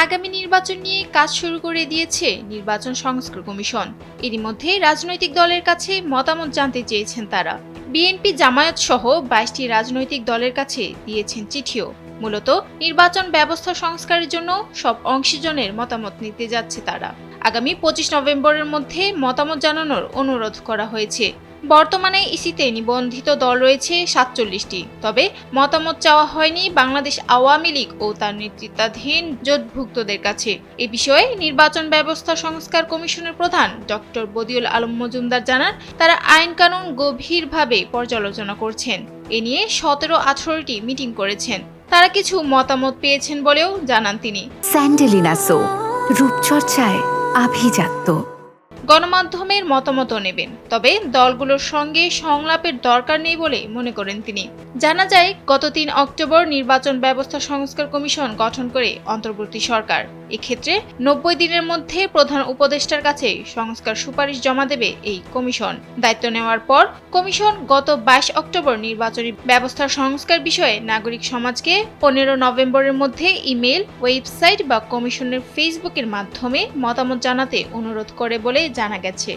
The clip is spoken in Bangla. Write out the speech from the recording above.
আগামী নির্বাচন নিয়ে কাজ শুরু করে দিয়েছে নির্বাচন সংস্কার কমিশন। এরই মধ্যে রাজনৈতিক দলের কাছে মতামত জানতে চেয়েছেন তারা। বিএনপি, জামায়াত সহ 22টি রাজনৈতিক দলের কাছে দিয়েছেন চিঠিও। মূলত নির্বাচন ব্যবস্থা সংস্কারের জন্য সব অংশীজনের মতামত নিতে যাচ্ছে তারা। আগামী 25 নভেম্বরের মধ্যে মতামত জানানোর অনুরোধ করা হয়েছে। বর্তমানে ইসিতে নিবন্ধিত দল রয়েছে 47টি। তবে মতামত চাওয়া হয়নি বাংলাদেশ আওয়ামী লীগ ও তার নেতৃত্বাধীন জোটভুক্তদের কাছে। এ বিষয়ে নির্বাচন ব্যবস্থা সংস্কার কমিশনের প্রধান ডক্টর বদিউল আলম মজুমদার জানান, তারা আইন কানুন গভীরভাবে পর্যালোচনা করছেন। এ নিয়ে 17-18টি মিটিং করেছেন। তারা কিছু মতামত পেয়েছেন বলেও জানান তিনি। স্যান্ডেলিনা সো, রূপচর্চায় আভিজাত্য। গণমাধ্যমের মতামতও নেবেন, তবে দলগুলোর সঙ্গে সংলাপের দরকার নেই বলে মনে করেন তিনি। জানা যায়, গত 3 অক্টোবর নির্বাচন ব্যবস্থা সংস্কার কমিশন গঠন করে অন্তর্বর্তী সরকার। এক্ষেত্রে 90 দিনের মধ্যে প্রধান উপদেষ্টার কাছে সংস্কার সুপারিশ জমা দেবে এই কমিশন। দায়িত্ব নেওয়ার পর কমিশন গত 22 অক্টোবর নির্বাচনী ব্যবস্থা সংস্কার বিষয়ে নাগরিক সমাজকে 15 নভেম্বরের মধ্যে ইমেল, ওয়েবসাইট বা কমিশনের ফেসবুকের মাধ্যমে মতামত জানাতে অনুরোধ করে বলে জানা গেছে।